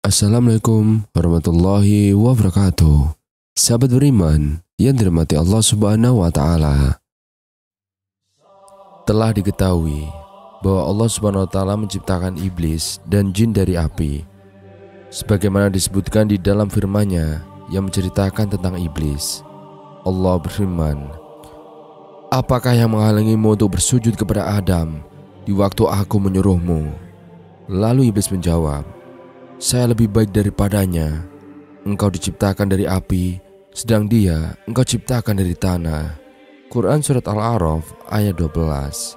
Assalamualaikum warahmatullahi wabarakatuh. Sahabat beriman yang dirahmati Allah Subhanahu wa taala. Telah diketahui bahwa Allah Subhanahu wa taala menciptakan iblis dan jin dari api. Sebagaimana disebutkan di dalam firman-Nya yang menceritakan tentang iblis. Allah berfirman, "Apakah yang menghalangimu untuk bersujud kepada Adam di waktu aku menyuruhmu?" Lalu iblis menjawab, "Saya lebih baik daripadanya. Engkau diciptakan dari api, sedang dia engkau ciptakan dari tanah." Quran Surat Al-A'raf ayat 12.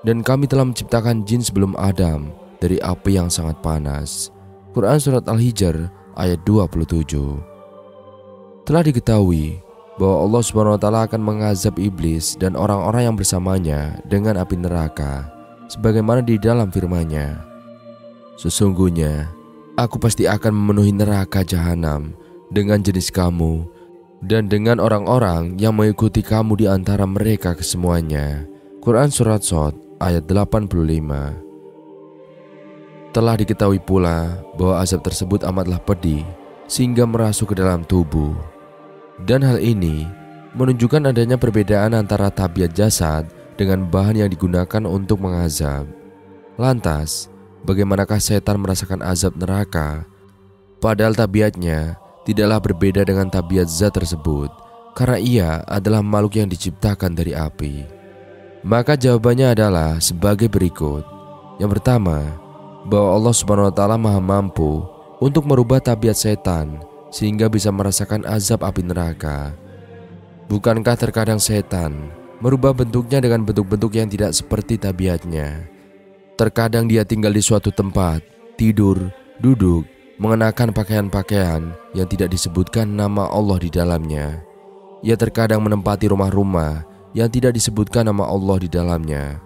Dan kami telah menciptakan jin sebelum Adam dari api yang sangat panas. Quran Surat Al-Hijr ayat 27. Telah diketahui bahwa Allah Subhanahu wa taala akan mengazab iblis dan orang-orang yang bersamanya dengan api neraka, sebagaimana di dalam firman-Nya, "Sesungguhnya aku pasti akan memenuhi neraka jahanam dengan jenis kamu dan dengan orang-orang yang mengikuti kamu di antara mereka kesemuanya." Quran Surat Shad ayat 85. Telah diketahui pula bahwa azab tersebut amatlah pedih sehingga merasuk ke dalam tubuh. Dan hal ini menunjukkan adanya perbedaan antara tabiat jasad dengan bahan yang digunakan untuk mengazab. Lantas, bagaimanakah setan merasakan azab neraka? Padahal tabiatnya tidaklah berbeda dengan tabiat zat tersebut, karena ia adalah makhluk yang diciptakan dari api. Maka jawabannya adalah sebagai berikut. Yang pertama, bahwa Allah Subhanahu wa taala Maha mampu untuk merubah tabiat setan sehingga bisa merasakan azab api neraka. Bukankah terkadang setan merubah bentuknya dengan bentuk-bentuk yang tidak seperti tabiatnya? Terkadang dia tinggal di suatu tempat, tidur, duduk, mengenakan pakaian-pakaian yang tidak disebutkan nama Allah di dalamnya. Ia terkadang menempati rumah-rumah yang tidak disebutkan nama Allah di dalamnya.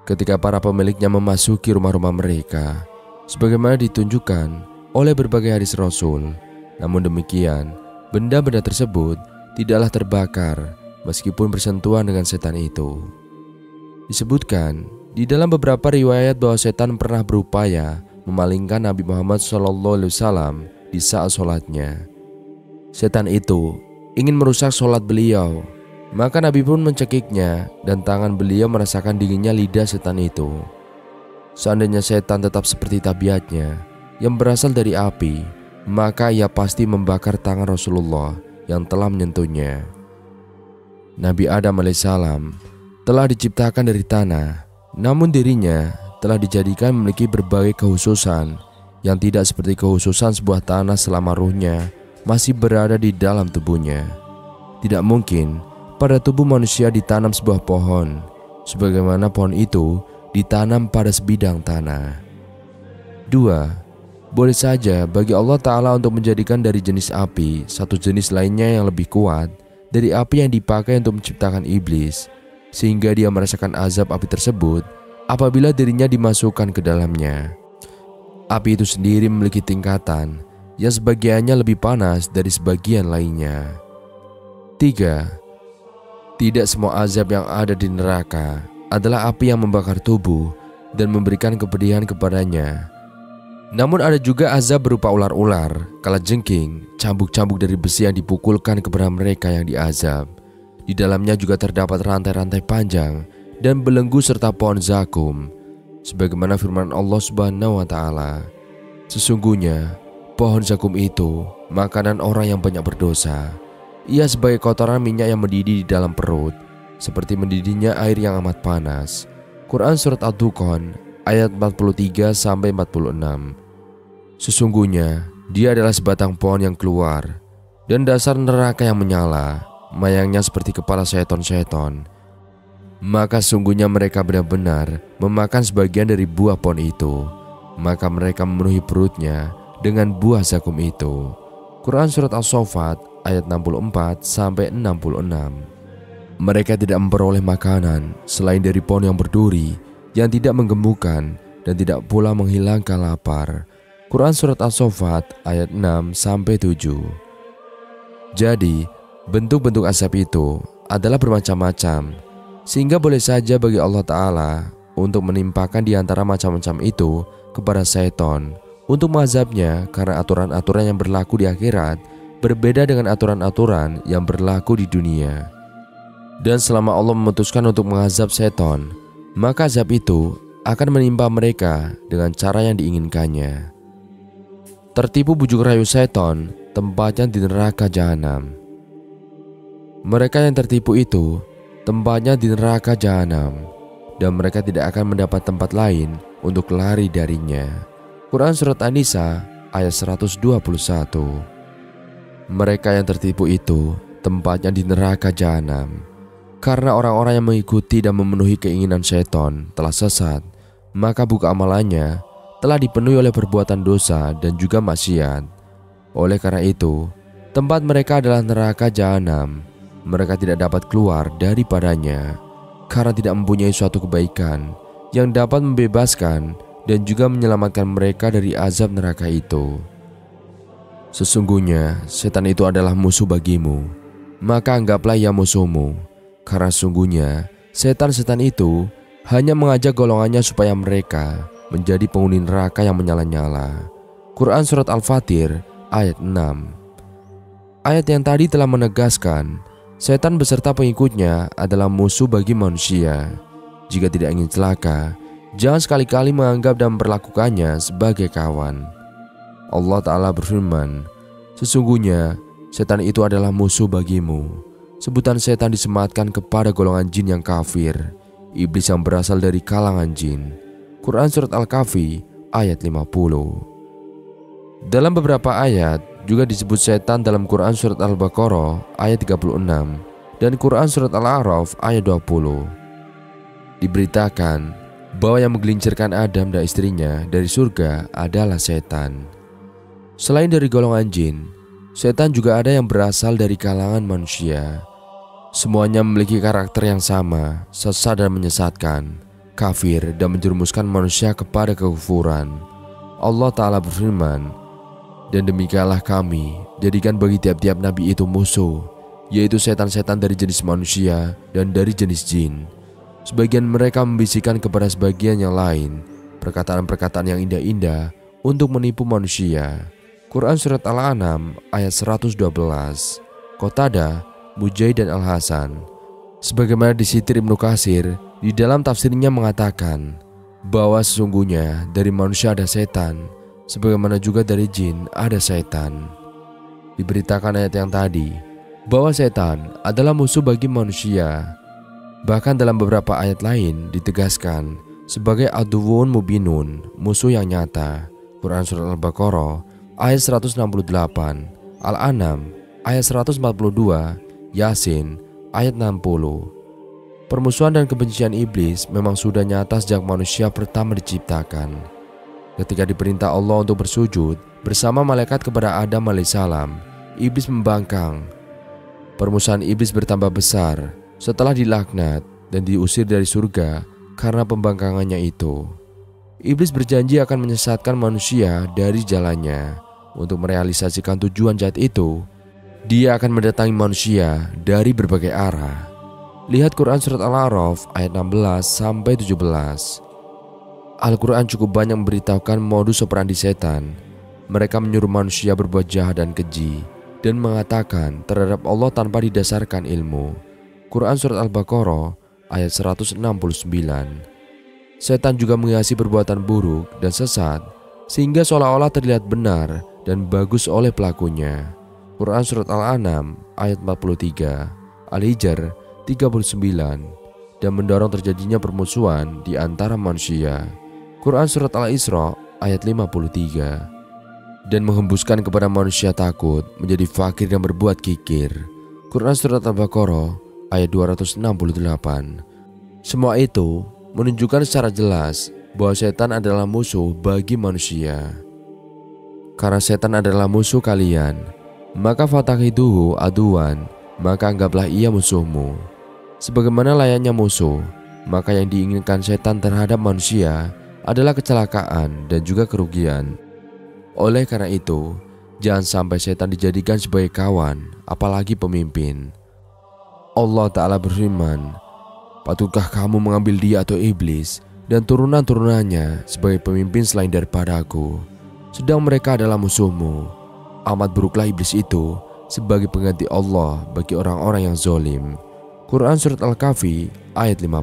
Ketika para pemiliknya memasuki rumah-rumah mereka, sebagaimana ditunjukkan oleh berbagai hadis Rasul. Namun demikian, benda-benda tersebut tidaklah terbakar meskipun bersentuhan dengan setan itu. Disebutkan di dalam beberapa riwayat bahwa setan pernah berupaya memalingkan Nabi Muhammad SAW di saat sholatnya. Setan itu ingin merusak sholat beliau, maka Nabi pun mencekiknya dan tangan beliau merasakan dinginnya lidah setan itu. Seandainya setan tetap seperti tabiatnya yang berasal dari api, maka ia pasti membakar tangan Rasulullah yang telah menyentuhnya. Nabi Adam alaihissalam telah diciptakan dari tanah, namun dirinya telah dijadikan memiliki berbagai kekhususan yang tidak seperti kekhususan sebuah tanah selama ruhnya masih berada di dalam tubuhnya. Tidak mungkin pada tubuh manusia ditanam sebuah pohon, sebagaimana pohon itu ditanam pada sebidang tanah. 2. Boleh saja bagi Allah Ta'ala untuk menjadikan dari jenis api satu jenis lainnya yang lebih kuat dari api yang dipakai untuk menciptakan iblis, sehingga dia merasakan azab api tersebut apabila dirinya dimasukkan ke dalamnya. Api itu sendiri memiliki tingkatan yang sebagiannya lebih panas dari sebagian lainnya. 3. Tidak semua azab yang ada di neraka adalah api yang membakar tubuh dan memberikan kepedihan kepadanya. Namun ada juga azab berupa ular-ular, kalajengking, cambuk-cambuk dari besi yang dipukulkan kepada mereka yang diazab. Di dalamnya juga terdapat rantai-rantai panjang dan belenggu serta pohon zakum. Sebagaimana firman Allah Subhanahu wa taala, "Sesungguhnya pohon zakum itu makanan orang yang banyak berdosa. Ia sebagai kotoran minyak yang mendidih di dalam perut, seperti mendidihnya air yang amat panas." Quran Surat Ad-Dukhan ayat 43-46. Sesungguhnya dia adalah sebatang pohon yang keluar dan dasar neraka yang menyala, mayangnya seperti kepala seton-seton. Maka sungguhnya mereka benar-benar memakan sebagian dari buah pohon itu, maka mereka memenuhi perutnya dengan buah zakum itu. Quran Surat As-Saffat ayat 64-66. Mereka tidak memperoleh makanan selain dari pohon yang berduri, yang tidak menggemukkan dan tidak pula menghilangkan lapar. Quran Surat As-Saffat ayat 6-7. Jadi, bentuk-bentuk azab itu adalah bermacam-macam, sehingga boleh saja bagi Allah Ta'ala untuk menimpakan di antara macam-macam itu kepada setan untuk mengazabnya karena aturan-aturan yang berlaku di akhirat berbeda dengan aturan-aturan yang berlaku di dunia. Dan selama Allah memutuskan untuk mengazab setan, maka azab itu akan menimpa mereka dengan cara yang diinginkannya. Tertipu bujuk rayu setan, tempatnya di neraka jahanam. Mereka yang tertipu itu tempatnya di neraka jahanam, dan mereka tidak akan mendapat tempat lain untuk lari darinya. Quran Surat An-Nisa ayat 121. Mereka yang tertipu itu tempatnya di neraka jahanam. Karena orang-orang yang mengikuti dan memenuhi keinginan setan telah sesat, maka buku amalannya telah dipenuhi oleh perbuatan dosa dan juga maksiat. Oleh karena itu, tempat mereka adalah neraka jahanam. Mereka tidak dapat keluar daripadanya karena tidak mempunyai suatu kebaikan yang dapat membebaskan dan juga menyelamatkan mereka dari azab neraka itu. Sesungguhnya setan itu adalah musuh bagimu, maka anggaplah ia musuhmu. Karena sungguhnya setan-setan itu hanya mengajak golongannya supaya mereka menjadi penghuni neraka yang menyala-nyala. Quran Surat Al-Fatir ayat 6. Ayat yang tadi telah menegaskan setan beserta pengikutnya adalah musuh bagi manusia. Jika tidak ingin celaka, jangan sekali-kali menganggap dan memperlakukannya sebagai kawan. Allah Ta'ala berfirman, sesungguhnya setan itu adalah musuh bagimu. Sebutan setan disematkan kepada golongan jin yang kafir, iblis yang berasal dari kalangan jin. Quran Surat Al-Kahfi ayat 50. Dalam beberapa ayat juga disebut setan dalam Quran Surat Al-Baqarah ayat 36 dan Quran Surat Al-A'raf ayat 20. Diberitakan bahwa yang menggelincirkan Adam dan istrinya dari surga adalah setan. Selain dari golongan jin, setan juga ada yang berasal dari kalangan manusia. Semuanya memiliki karakter yang sama, sesat dan menyesatkan, kafir dan menjerumuskan manusia kepada kekufuran. Allah Ta'ala berfirman, dan demikianlah kami jadikan bagi tiap-tiap nabi itu musuh, yaitu setan-setan dari jenis manusia dan dari jenis jin. Sebagian mereka membisikkan kepada sebagian yang lain perkataan-perkataan yang indah-indah untuk menipu manusia. Quran Surat Al-An'am ayat 112. Qatadah, Mujahid dan Al-Hasan. Sebagaimana disitir Ibnu Katsir di dalam tafsirnya mengatakan bahwa sesungguhnya dari manusia ada setan, sebagaimana juga dari jin ada setan. Diberitakan ayat yang tadi bahwa setan adalah musuh bagi manusia. Bahkan dalam beberapa ayat lain ditegaskan sebagai aduwwun mubinun, musuh yang nyata. Quran Surat Al-Baqarah ayat 168, Al-An'am ayat 142, Yasin ayat 60. Permusuhan dan kebencian iblis memang sudah nyata sejak manusia pertama diciptakan. Ketika diperintah Allah untuk bersujud bersama malaikat kepada Adam alaihissalam, iblis membangkang. Permusuhan iblis bertambah besar setelah dilaknat dan diusir dari surga karena pembangkangannya itu. Iblis berjanji akan menyesatkan manusia dari jalannya. Untuk merealisasikan tujuan jahat itu, dia akan mendatangi manusia dari berbagai arah. Lihat Quran Surat Al-A'raf ayat 16-17. Al-Quran cukup banyak memberitahukan modus operandi setan. Mereka menyuruh manusia berbuat jahat dan keji dan mengatakan terhadap Allah tanpa didasarkan ilmu. Quran Surat Al-Baqarah ayat 169. Setan juga menghiasi perbuatan buruk dan sesat sehingga seolah-olah terlihat benar dan bagus oleh pelakunya. Quran Surat Al-An'am ayat 43, Al-Hijr 39, dan mendorong terjadinya permusuhan di antara manusia. Quran Surat Al-Isra ayat 53, dan menghembuskan kepada manusia takut menjadi fakir dan berbuat kikir. Quran Surat Al-Baqarah ayat 268. Semua itu menunjukkan secara jelas bahwa setan adalah musuh bagi manusia. Karena setan adalah musuh kalian, maka fatakhiduhu aduwan, maka anggaplah ia musuhmu. Sebagaimana layaknya musuh, maka yang diinginkan setan terhadap manusia adalah kecelakaan dan juga kerugian. Oleh karena itu, jangan sampai setan dijadikan sebagai kawan, apalagi pemimpin. Allah Ta'ala berfirman, patutkah kamu mengambil dia atau iblis dan turunan-turunannya sebagai pemimpin selain daripada aku? sedang mereka adalah musuhmu. Amat buruklah iblis itu sebagai pengganti Allah bagi orang-orang yang zalim. Quran Surat Al-Kahfi ayat 50.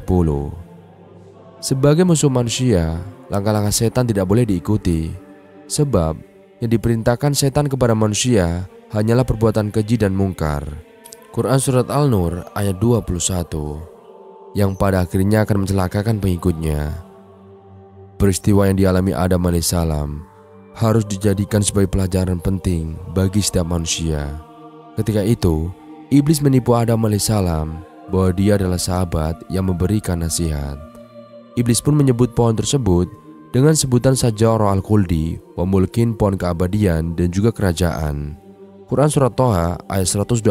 Sebagai musuh manusia, langkah-langkah setan tidak boleh diikuti. Sebab yang diperintahkan setan kepada manusia hanyalah perbuatan keji dan mungkar. Quran Surat Al-Nur ayat 21, yang pada akhirnya akan mencelakakan pengikutnya. Peristiwa yang dialami Adam alaihissalam harus dijadikan sebagai pelajaran penting bagi setiap manusia. Ketika itu, iblis menipu Adam alaihissalam bahwa dia adalah sahabat yang memberikan nasihat. Iblis pun menyebut pohon tersebut dengan sebutan Syajarah al-Khuldi wa mulkin, pohon keabadian dan juga kerajaan. Quran Surat Toha ayat 120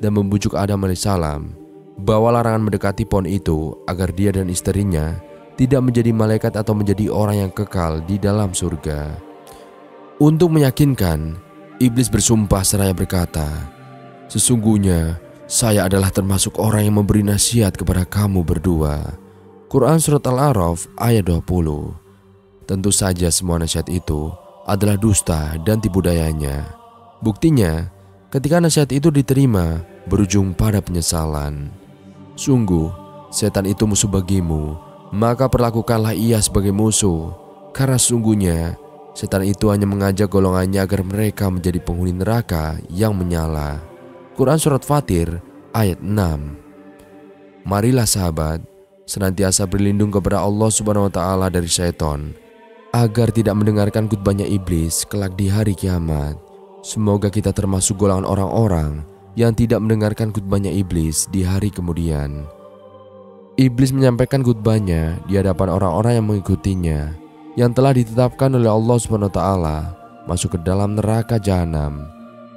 dan membujuk Adam alaihissalam bahwa larangan mendekati pohon itu agar dia dan istrinya tidak menjadi malaikat atau menjadi orang yang kekal di dalam surga. Untuk meyakinkan, iblis bersumpah seraya berkata, "Sesungguhnya saya adalah termasuk orang yang memberi nasihat kepada kamu berdua." Quran Surat Al-A'raf ayat 20. Tentu saja semua nasihat itu adalah dusta dan tipu dayanya. Buktinya, ketika nasihat itu diterima, berujung pada penyesalan. Sungguh, setan itu musuh bagimu, maka perlakukanlah ia sebagai musuh. Karena sungguhnya, setan itu hanya mengajak golongannya agar mereka menjadi penghuni neraka yang menyala. Quran Surat Fatir ayat 6. Marilah sahabat, senantiasa berlindung kepada Allah Subhanahu wa Ta'ala dari syaitan, agar tidak mendengarkan khutbahnya iblis kelak di hari kiamat. Semoga kita termasuk golongan orang-orang yang tidak mendengarkan khutbahnya iblis di hari kemudian. Iblis menyampaikan khutbahnya di hadapan orang-orang yang mengikutinya, yang telah ditetapkan oleh Allah Subhanahu wa Ta'ala masuk ke dalam neraka jahanam.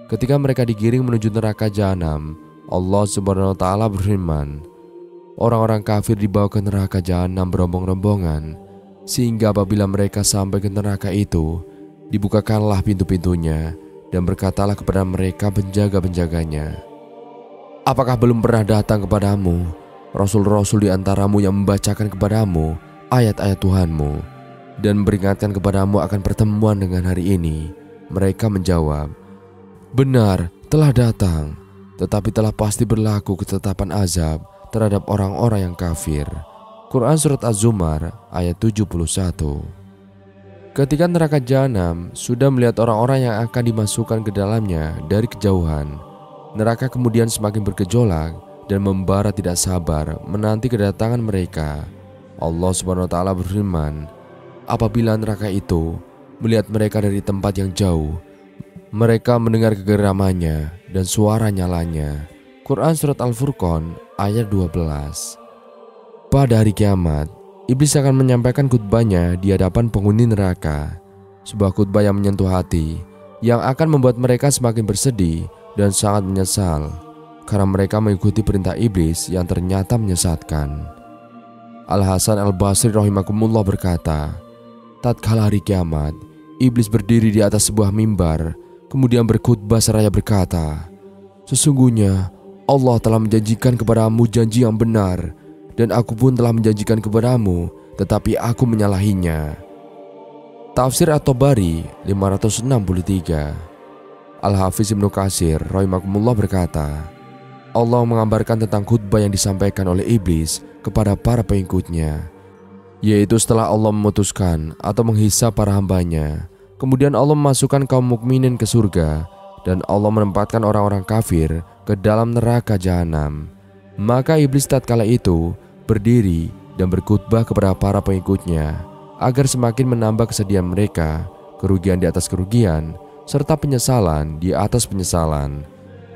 Ketika mereka digiring menuju neraka jahanam, Allah Subhanahu wa Ta'ala berfirman, orang-orang kafir dibawa ke neraka jahanam berombong-rombongan, sehingga apabila mereka sampai ke neraka itu, dibukakanlah pintu-pintunya dan berkatalah kepada mereka penjaga-penjaganya, apakah belum pernah datang kepadamu Rasul-Rasul di antaramu yang membacakan kepadamu ayat-ayat Tuhanmu dan memperingatkan kepadamu akan pertemuan dengan hari ini? Mereka menjawab, benar, telah datang, tetapi telah pasti berlaku ketetapan azab terhadap orang-orang yang kafir. Quran Surat Az-Zumar ayat 71. Ketika neraka jahanam sudah melihat orang-orang yang akan dimasukkan ke dalamnya dari kejauhan, neraka kemudian semakin bergejolak dan membara tidak sabar menanti kedatangan mereka. Allah Subhanahu wa Ta'ala berfirman, apabila neraka itu melihat mereka dari tempat yang jauh, mereka mendengar kegeramannya dan suara nyalanya. Quran Surat Al-Furqan ayat 12. Pada hari kiamat, iblis akan menyampaikan khutbahnya di hadapan penghuni neraka, sebuah khutbah yang menyentuh hati, yang akan membuat mereka semakin bersedih dan sangat menyesal karena mereka mengikuti perintah iblis yang ternyata menyesatkan. Al-Hasan Al-Basri rahimakumullah berkata, tatkala hari kiamat, iblis berdiri di atas sebuah mimbar, kemudian berkhutbah seraya berkata, sesungguhnya Allah telah menjanjikan kepadamu janji yang benar, dan aku pun telah menjanjikan kepadamu, tetapi aku menyalahinya. Tafsir At-Tabari 563. Al-Hafiz Ibnu Katsir rahimakumullah berkata, Allah mengabarkan tentang khutbah yang disampaikan oleh iblis kepada para pengikutnya, yaitu setelah Allah memutuskan atau menghisab para hambanya, kemudian Allah memasukkan kaum mukminin ke surga, dan Allah menempatkan orang-orang kafir ke dalam neraka jahanam. Maka iblis tatkala itu berdiri dan berkhutbah kepada para pengikutnya agar semakin menambah kesedihan mereka, kerugian di atas kerugian, serta penyesalan di atas penyesalan.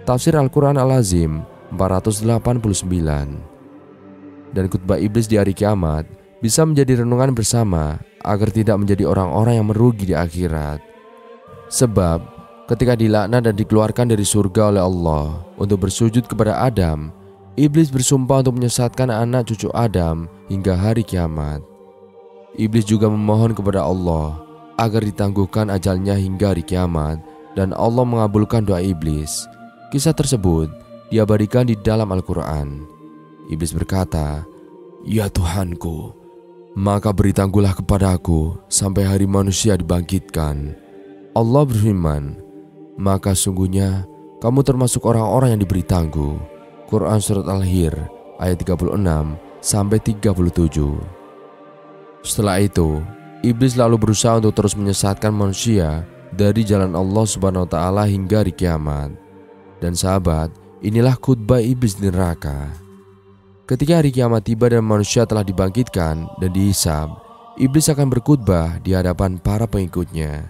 Tafsir Al-Quran Al-Azim 489. Dan khutbah iblis di hari kiamat bisa menjadi renungan bersama agar tidak menjadi orang-orang yang merugi di akhirat. Sebab ketika dilaknat dan dikeluarkan dari surga oleh Allah untuk bersujud kepada Adam, iblis bersumpah untuk menyesatkan anak cucu Adam hingga hari kiamat. Iblis juga memohon kepada Allah agar ditangguhkan ajalnya hingga hari kiamat, dan Allah mengabulkan doa iblis. Kisah tersebut diabadikan di dalam Al-Quran. Iblis berkata, ya Tuhanku, Maka beritahulah kepadaku sampai hari manusia dibangkitkan. Allah berfirman, maka sungguhnya kamu termasuk orang-orang yang diberi tangguh. Quran Surat Al-Hir ayat 36 sampai 37. Setelah itu, iblis lalu berusaha untuk terus menyesatkan manusia dari jalan Allah Subhanahu wa taala hingga hari kiamat. Dan sahabat, inilah khutbah iblis di neraka. Ketika hari kiamat tiba dan manusia telah dibangkitkan dan dihisab, iblis akan berkhutbah di hadapan para pengikutnya.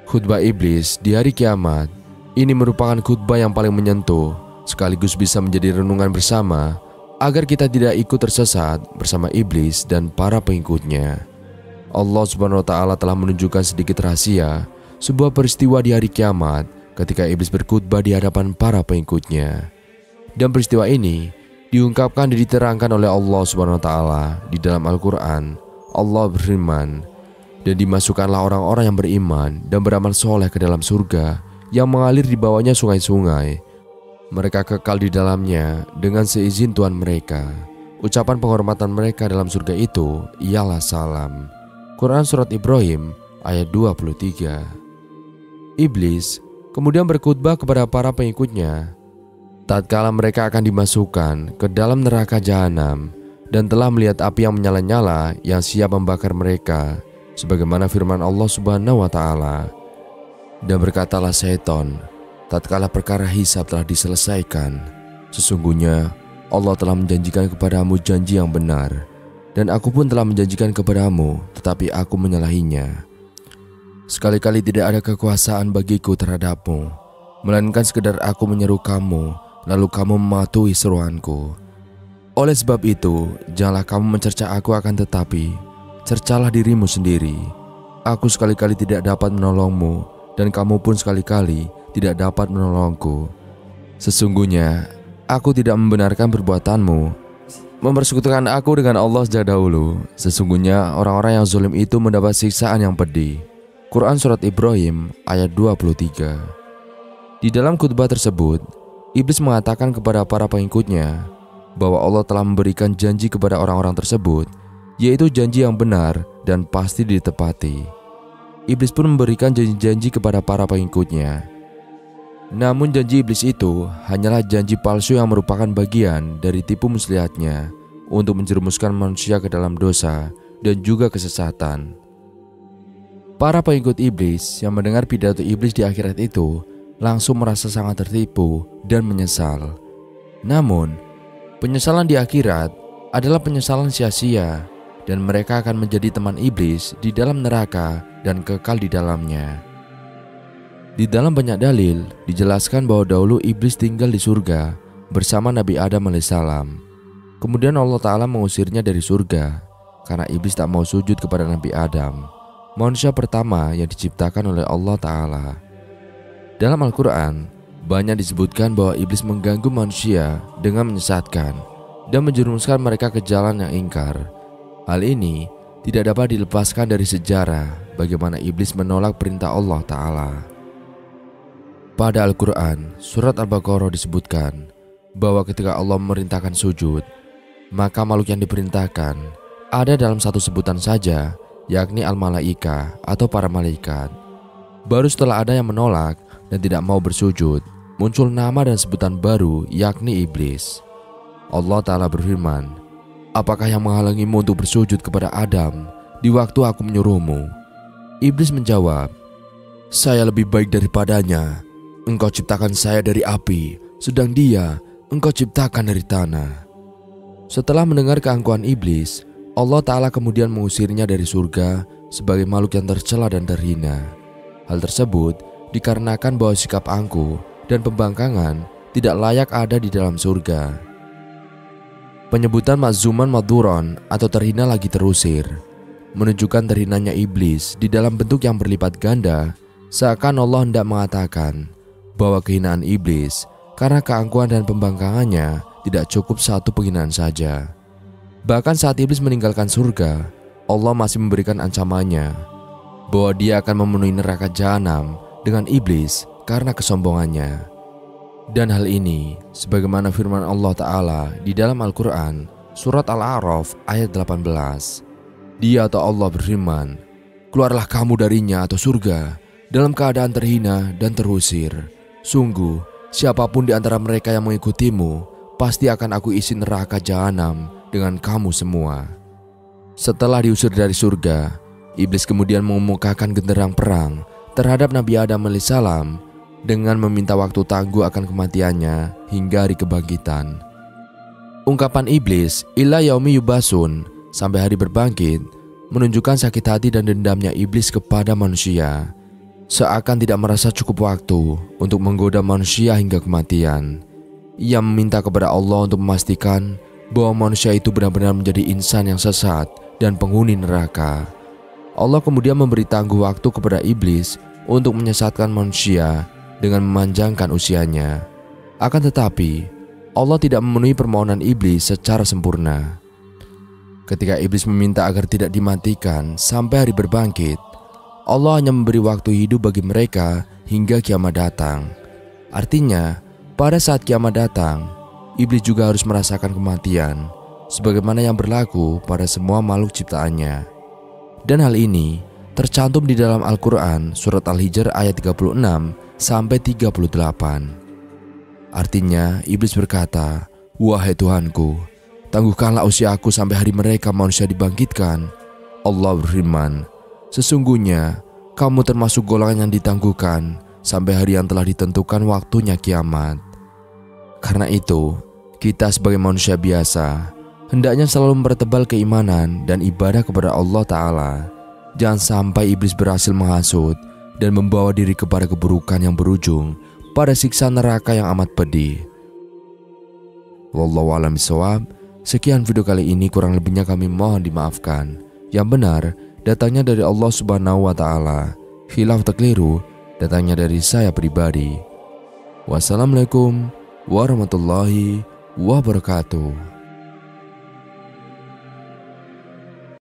Khutbah iblis di hari kiamat ini merupakan khutbah yang paling menyentuh, sekaligus bisa menjadi renungan bersama agar kita tidak ikut tersesat bersama iblis dan para pengikutnya. Allah Subhanahu wa taala telah menunjukkan sedikit rahasia sebuah peristiwa di hari kiamat ketika iblis berkhutbah di hadapan para pengikutnya. Dan peristiwa ini diungkapkan dan diterangkan oleh Allah Subhanahu wa taala di dalam Al-Qur'an. Allah berfirman, dan dimasukkanlah orang-orang yang beriman dan beramal soleh ke dalam surga yang mengalir di bawahnya sungai-sungai. Mereka kekal di dalamnya dengan seizin Tuhan mereka. Ucapan penghormatan mereka dalam surga itu ialah salam. Quran Surat Ibrahim ayat 23. Iblis kemudian berkhutbah kepada para pengikutnya tatkala mereka akan dimasukkan ke dalam neraka jahanam dan telah melihat api yang menyala-nyala yang siap membakar mereka, sebagaimana firman Allah Subhanahu wa taala. Dan berkatalah setan tatkala perkara hisab telah diselesaikan, sesungguhnya Allah telah menjanjikan kepadamu janji yang benar, dan aku pun telah menjanjikan kepadamu, tetapi aku menyalahinya. Sekali-kali tidak ada kekuasaan bagiku terhadapmu, melainkan sekedar aku menyeru kamu, lalu kamu mematuhi seruanku. Oleh sebab itu, janganlah kamu mencerca aku, akan tetapi cercalah dirimu sendiri. Aku sekali-kali tidak dapat menolongmu, dan kamu pun sekali-kali tidak dapat menolongku. Sesungguhnya aku tidak membenarkan perbuatanmu mempersekutukan aku dengan Allah sejak dahulu. Sesungguhnya orang-orang yang zalim itu mendapat siksaan yang pedih. Quran Surat Ibrahim ayat 23. Di dalam khutbah tersebut, iblis mengatakan kepada para pengikutnya bahwa Allah telah memberikan janji kepada orang-orang tersebut, yaitu janji yang benar dan pasti ditepati. Iblis pun memberikan janji-janji kepada para pengikutnya. Namun janji iblis itu hanyalah janji palsu yang merupakan bagian dari tipu muslihatnya untuk menjerumuskan manusia ke dalam dosa dan juga kesesatan. Para pengikut iblis yang mendengar pidato iblis di akhirat itu langsung merasa sangat tertipu dan menyesal. Namun, penyesalan di akhirat adalah penyesalan sia-sia, dan mereka akan menjadi teman iblis di dalam neraka dan kekal di dalamnya. Di dalam banyak dalil dijelaskan bahwa dahulu iblis tinggal di surga bersama Nabi Adam alaihissalam. Kemudian Allah Ta'ala mengusirnya dari surga karena iblis tak mau sujud kepada Nabi Adam, manusia pertama yang diciptakan oleh Allah Ta'ala. Dalam Al-Quran, banyak disebutkan bahwa iblis mengganggu manusia dengan menyesatkan dan menjerumuskan mereka ke jalan yang ingkar. Hal ini tidak dapat dilepaskan dari sejarah bagaimana iblis menolak perintah Allah Ta'ala. Pada Al-Quran, surat Al-Baqarah disebutkan bahwa ketika Allah memerintahkan sujud, maka makhluk yang diperintahkan ada dalam satu sebutan saja, yakni al-malaika atau para malaikat. Baru setelah ada yang menolak dan tidak mau bersujud, muncul nama dan sebutan baru, yakni iblis. Allah Ta'ala berfirman, apakah yang menghalangimu untuk bersujud kepada Adam di waktu aku menyuruhmu? Iblis menjawab, saya lebih baik daripadanya. Engkau ciptakan saya dari api, sedang dia engkau ciptakan dari tanah. Setelah mendengar keangkuhan iblis, Allah Ta'ala kemudian mengusirnya dari surga sebagai makhluk yang tercela dan terhina. Hal tersebut dikarenakan bahwa sikap angkuh dan pembangkangan tidak layak ada di dalam surga. Penyebutan makzuman madhuron atau terhina lagi terusir menunjukkan terhinanya iblis di dalam bentuk yang berlipat ganda, seakan Allah hendak mengatakan bahwa kehinaan iblis karena keangkuhan dan pembangkangannya tidak cukup satu penghinaan saja. Bahkan saat iblis meninggalkan surga, Allah masih memberikan ancamannya bahwa dia akan memenuhi neraka jahanam dengan iblis karena kesombongannya. Dan hal ini sebagaimana firman Allah Ta'ala di dalam Al-Quran surat Al-A'raf ayat 18. Dia atau Allah berfirman, "Keluarlah kamu darinya atau surga dalam keadaan terhina dan terusir. Sungguh, siapapun di antara mereka yang mengikutimu, pasti akan aku isi neraka jahanam dengan kamu semua." Setelah diusir dari surga, iblis kemudian mengemukakan genderang perang terhadap Nabi Adam alaihissalam dengan meminta waktu tangguh akan kematiannya hingga hari kebangkitan. Ungkapan iblis, "ila yaumi yubasun," sampai hari berbangkit, menunjukkan sakit hati dan dendamnya iblis kepada manusia. Seakan tidak merasa cukup waktu untuk menggoda manusia hingga kematian. Ia meminta kepada Allah untuk memastikan bahwa manusia itu benar-benar menjadi insan yang sesat dan penghuni neraka. Allah kemudian memberi tangguh waktu kepada iblis untuk menyesatkan manusia dengan memanjangkan usianya. Akan tetapi, Allah tidak memenuhi permohonan iblis secara sempurna. Ketika iblis meminta agar tidak dimatikan sampai hari berbangkit, Allah hanya memberi waktu hidup bagi mereka hingga kiamat datang. Artinya, pada saat kiamat datang, iblis juga harus merasakan kematian, sebagaimana yang berlaku pada semua makhluk ciptaannya. Dan hal ini tercantum di dalam Al-Quran surat Al-Hijr ayat 36 sampai 38. Artinya, iblis berkata, "Wahai Tuhanku, tangguhkanlah usiaku sampai hari mereka manusia dibangkitkan." Allah berfirman, "Sesungguhnya kamu termasuk golongan yang ditangguhkan sampai hari yang telah ditentukan waktunya kiamat." Karena itu, kita sebagai manusia biasa hendaknya selalu mempertebal keimanan dan ibadah kepada Allah Ta'ala. Jangan sampai iblis berhasil menghasut dan membawa diri kepada keburukan yang berujung pada siksa neraka yang amat pedih. Wallahu a'lam bishawab. Sekian video kali ini, kurang lebihnya kami mohon dimaafkan. Yang benar datangnya dari Allah Subhanahu wa Ta'ala, khilaf atau keliru datangnya dari saya pribadi. Wassalamualaikum warahmatullahi wabarakatuh.